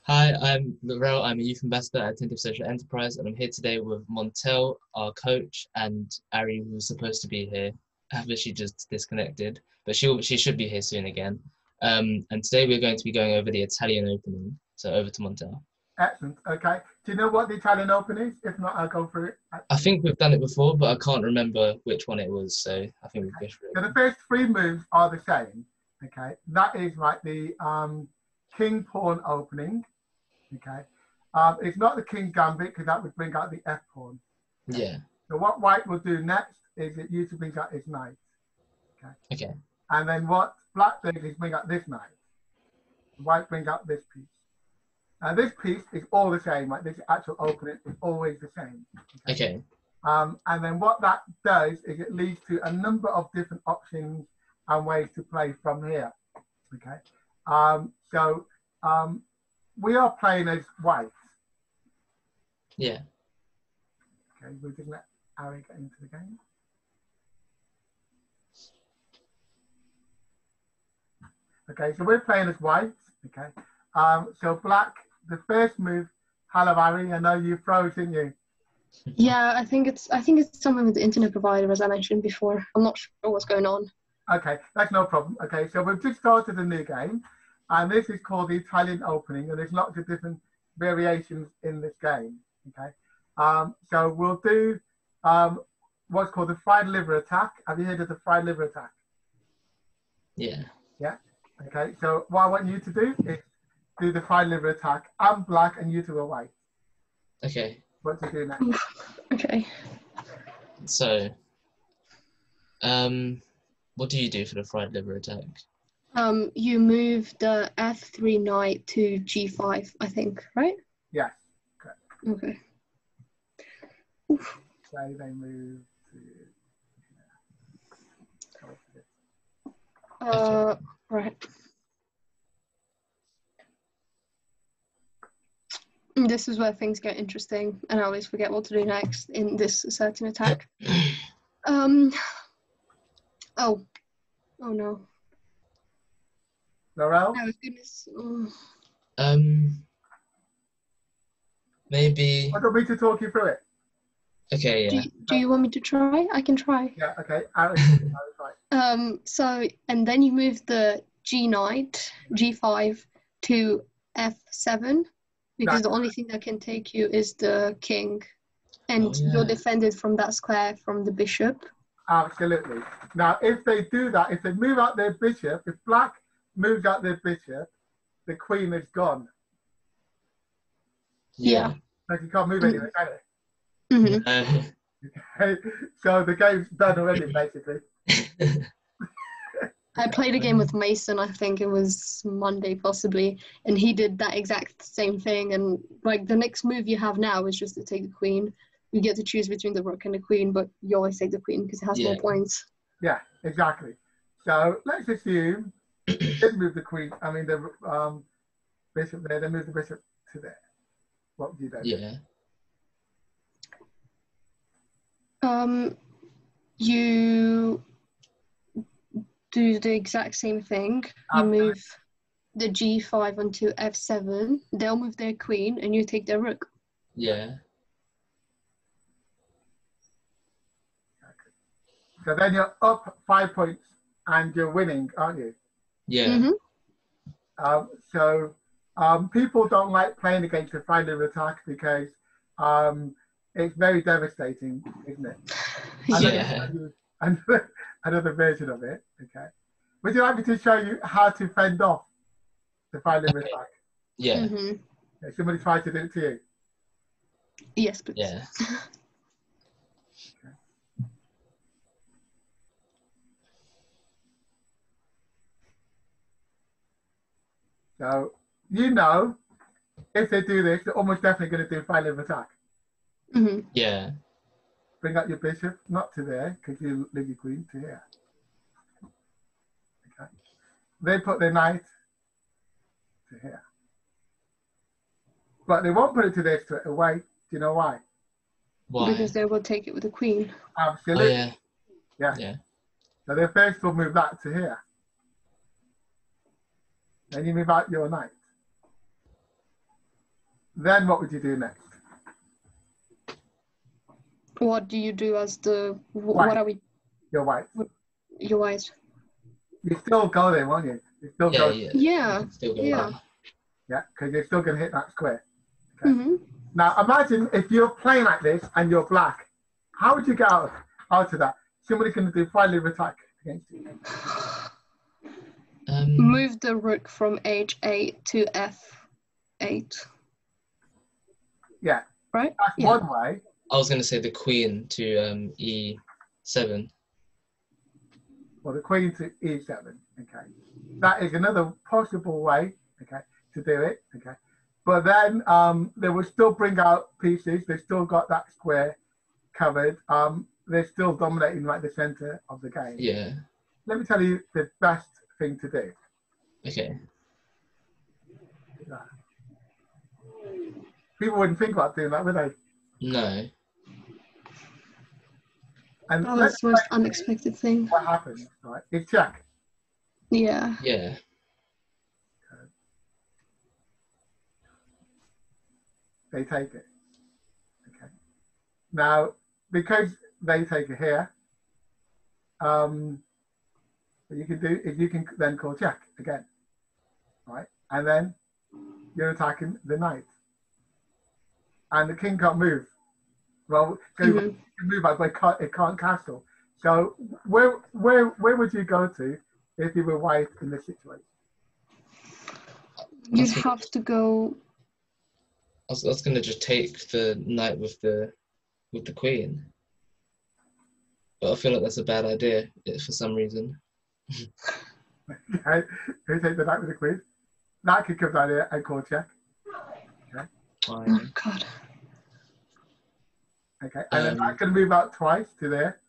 Hi, I'm Lorell. I'm a youth ambassador at Attentive Social Enterprise, and I'm here today with Montell, our coach, and Ari, who was supposed to be here, but she just disconnected. But she should be here soon again. And today we're going to be going over the Italian opening. So over to Montell. Excellent. Okay. Do you know what the Italian Open is? If not, I'll go through it. I think we've done it before, but I can't remember which one it was. So I think we'll go through So it. the first three moves are the same. Okay. That is like the King Pawn opening. Okay. It's not the King Gambit because that would bring out the F pawn. Okay? Yeah. So what White will do next is it usually brings out his knight. Okay. Okay. And then what Black does is bring out this knight. White brings out this piece. And this piece is all the same. Like this actual opening is always the same. Okay. And then what that does is it leads to a number of different options and ways to play from here. Okay. We are playing as whites. Yeah. Okay. We'll just let Ari get into the game. Okay. So we're playing as whites. Okay. So black, the first move, hello Ari, I know you froze, didn't you? Yeah, I think it's something with the internet provider, as I mentioned before. I'm not sure what's going on. Okay, that's no problem. Okay, so we've just started a new game, and this is called the Italian Opening, and there's lots of different variations in this game. Okay, so we'll do what's called the fried liver attack. Have you heard of the fried liver attack? Yeah. Yeah. Okay, so what I want you to do is do the fried liver attack. I'm black, and you two are white. Okay. What to do next? Okay. So, what do you do for the fried liver attack? You move the F3 knight to G5, I think, right? Yes. Okay. Okay. Oof. So they move to. Right. This is where things get interesting, and I always forget what to do next in this certain attack. Oh no. Lorell? Oh goodness. Maybe. I don't need to talk you through it. Okay, yeah. Do you want me to try? I can try. Yeah, okay. Aaron, right. So, and then you move the G knight, G5 to F7, because the only thing that can take you is the king, and you're defended from that square from the bishop. Absolutely. Now, if they do that, if they move out their bishop, if black moves out their bishop, the queen is gone. Yeah. Like you can't move anywhere, can it? Mm-hmm. Okay. So the game's done already, basically. I played a game with Mason, I think it was Monday possibly, and he did that exact same thing. And like the next move you have now is just to take the queen. You get to choose between the rook and the queen, but you always take the queen because it has more points. Yeah, exactly. So let's assume they did move the queen, I mean the bishop there, they move the bishop to there. What would you do? Yeah. You do the exact same thing. You move the G5 onto F7. They'll move their queen, and you take their rook. Yeah. So then you're up 5 points, and you're winning, aren't you? Yeah. Mm-hmm. People don't like playing against the fried liver attack because it's very devastating, isn't it? Yeah. Another version of it. Okay. Would you like me to show you how to fend off the fried liver attack? Yeah. Mm-hmm. Okay, somebody try to do it to you. Yes, please. Yeah. Okay. So you know, if they do this, they're almost definitely going to do fried liver attack. Mm-hmm. Yeah. Bring up your bishop, not to there, because you leave your queen to here. Okay. They put their knight to here. But they won't put it to there straight away. Do you know why? Why? Because they will take it with the queen. Absolutely. Oh, yeah. So they first will move that to here. Then you move out your knight. Then what would you do next? What do you do as the? White. What are we? You're white. You're white. You still go there, won't you? You still go. Yeah. Still go Yeah. there. Yeah, because you're still going to hit that square. Okay. Mm-hmm. Now imagine if you're playing like this and you're black. How would you get out of that? Somebody's going to do 5-lever attack against you. Move the rook from H8 to F8. Yeah. Right? That's one way. I was going to say the queen to E7. Well, the queen to E7. Okay. That is another possible way, okay, to do it. Okay. But then they will still bring out pieces. They've still got that square covered. They're still dominating like the center of the game. Yeah. Let me tell you the best thing to do. Okay. People wouldn't think about doing that, would they? No. And That was the most unexpected thing. what happens, right? It's check. Yeah. Yeah. They take it. Okay. Now, because they take it here, what you can do is you can then call check again, right? And then you're attacking the knight, and the king can't move. Well, so it can move, but it can't castle. So where would you go to if you were white in this situation? You'd have to go. I was going to just take the knight with the queen, but I feel like that's a bad idea for some reason. Okay, who take the knight with the queen? That could come down here and call check. Okay. Oh God. Okay, and then that's going to move out twice to there,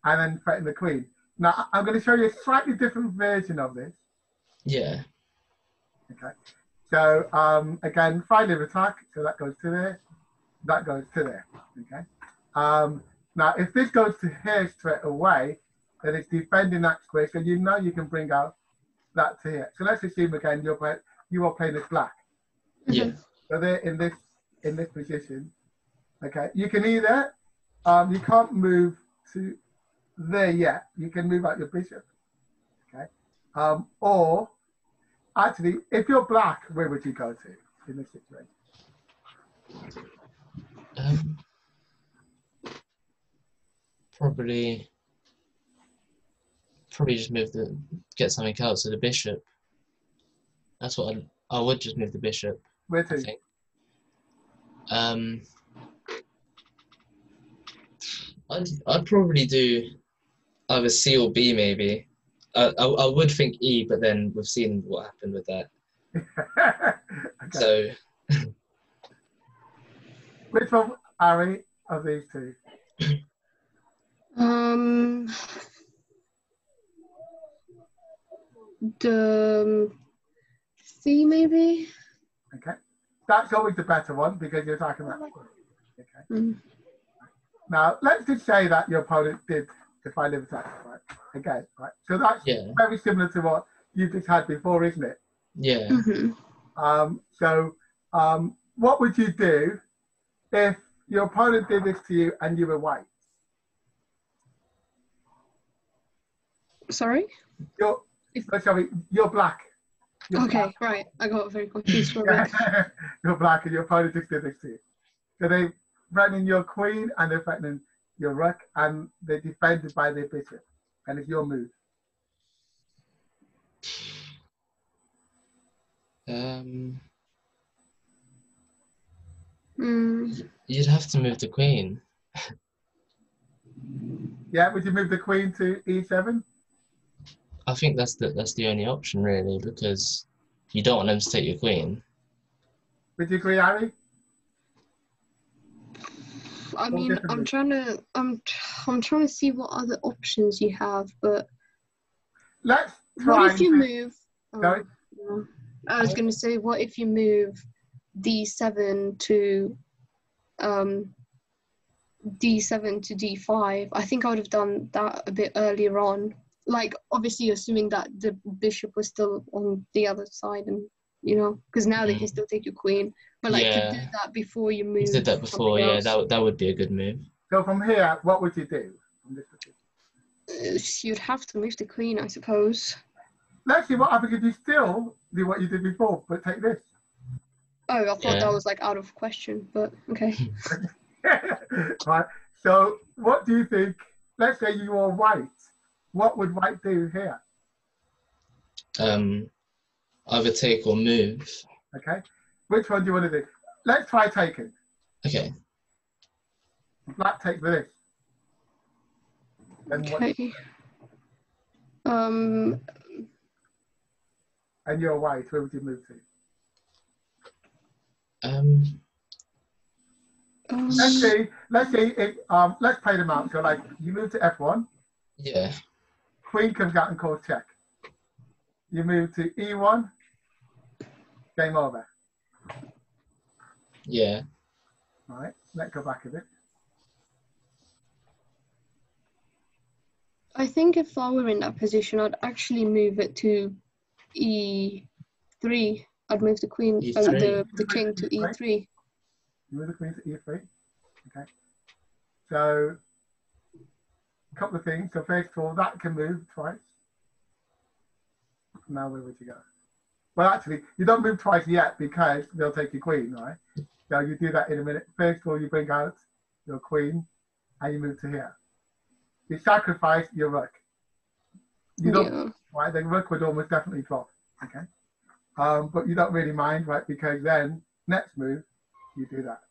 and then threaten the queen. Now I'm going to show you a slightly different version of this. Yeah. Okay. So again, 5-lever attack. So that goes to there. That goes to there. Okay. Now, if this goes to here straight away, then it's defending that square. So you know you can bring out that to here. So let's assume again you are playing as black. Yeah. So they're in this position. Okay. You can either you can't move to there yet. You can move out your bishop. Okay. Or actually, if you're black, where would you go to in this situation? Probably just get something else to the bishop. That's what I would just move the bishop. Where to? I think. I'd probably do either C or B maybe. I would think E, but then we've seen what happened with that. Okay. So. Which one, Ari, of these two? The C maybe. Okay. That's always the better one because you're attacking that. Okay. Now, let's just say that your opponent did the 5-lever attack, right? Again, right? So that's very similar to what you just had before, isn't it? Yeah. So what would you do if your opponent did this to you and you were white? Sorry? You're black. Okay, right. I got very confused for a bit. You're black and your opponent just did this to you. So they're threatening your queen and they're threatening your rook and they're defended by their bishop. And it's your move. You'd have to move the queen. Yeah, would you move the queen to E7? I think that's the only option really, because you don't want them to take your queen. Would you agree, Harry? I mean, I'm trying to see what other options you have, but let's try. What if you move? Sorry? I was going to say, what if you move D7 to D5? I think I would have done that a bit earlier on. Like, obviously, assuming that the bishop was still on the other side and you know, because now they can still take your queen. But like to do that before you move. You did that before, yeah. That would be a good move. So from here, what would you do? You'd have to move the queen, I suppose. Let's see what happens if you still do what you did before, but take this. Oh, I thought that was like out of question, but okay. Right. So what do you think? Let's say you are white. What would white do here? Either take or move. Okay. Which one do you want to do? Let's try taking. Okay. Black takes this. Okay. And you're white. Where would you move to? Let's say let's play them out. So like you move to F1. Yeah. Queen comes out and calls check. You move to E1. Game over. Yeah. All right. Let's go back a bit. I think if I were in that position, I'd actually move it to E3. I'd move the queen, the king to E3. Move the queen to E3. Okay. So, a couple of things. So first of all, that can move twice. Now where would you go? Well, actually, you don't move twice yet because they'll take your queen, right? So you do that in a minute. First of all, you bring out your queen and you move to here. You sacrifice your rook. You don't, right? The rook would almost definitely drop, okay? But you don't really mind, right? Because then, next move, you do that.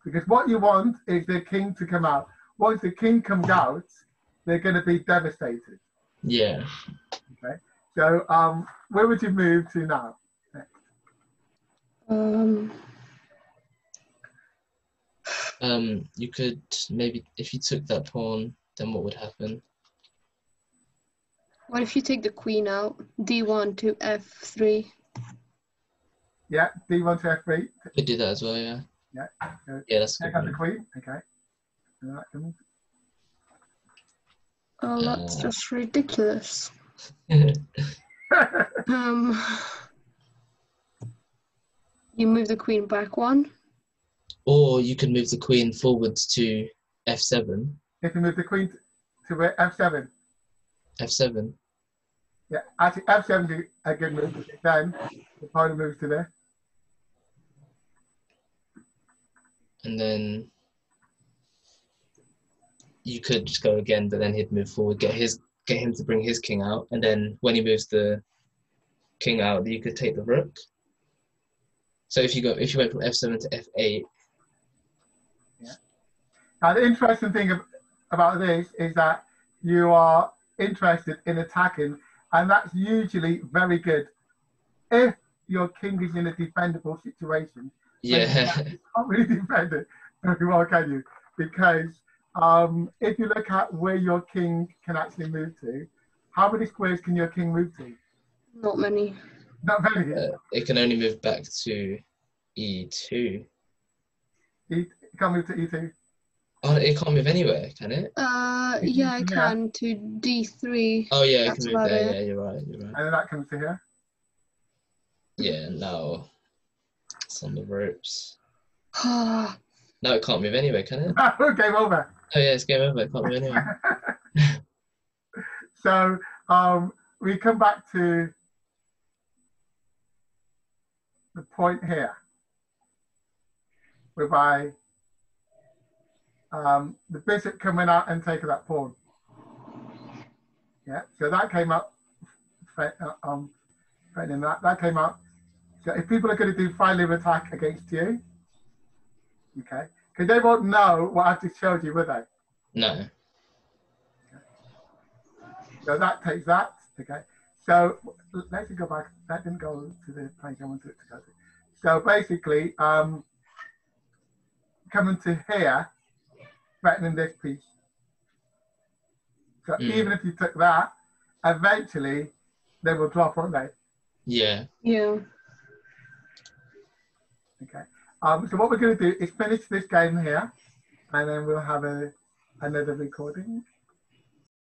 Because what you want is the king to come out. Once the king comes out, they're going to be devastated. Yeah. Okay. So, where would you move to now? You could maybe, if you took that pawn, then what would happen? What if you take the queen out? D1 to F3. Yeah, D1 to F3. Could do that as well, yeah. Yeah. So yeah, that's good. Take out the queen. Okay. And that comes. Oh, that's just ridiculous. You move the queen back one. Or you could move the queen forwards to F7. If you move the queen to F7. F7. Yeah, actually F7 is a good move. Then the opponent moves to there. And then you could just go again, but then he'd move forward, get him to bring his king out, and then when he moves the king out, you could take the rook. So if you went from F7 to F8. Yeah. Now the interesting thing about this is that you are interested in attacking, and that's usually very good if your king is in a defendable situation. Yeah. You can't really defend it very well, can you? Because if you look at where your king can actually move to, how many squares can your king move to? Not many. Not many. It can only move back to E2. It can't move to E2. Oh, it can't move anywhere, can it? Yeah, I can to D3. Oh yeah, it can move there. Yeah, you're right. And then that comes to here. Yeah, no. It's on the ropes. No, it can't move anywhere, can it? Game over. Oh yeah, it's game over. It can't move anywhere. So we come back to the point here, whereby the bishop coming out and taking that pawn. Yeah, so that came up. That came up. So if people are going to do final attack against you, okay, because they won't know what I've just showed you, will they? No. Okay. So that takes that. Okay. So let's go back. That didn't go to the place I wanted it to go to. So basically, coming to here, threatening this piece. So even if you took that, eventually they will drop, won't they? Yeah. Yeah. Okay. So what we're going to do is finish this game here, and then we'll have another recording.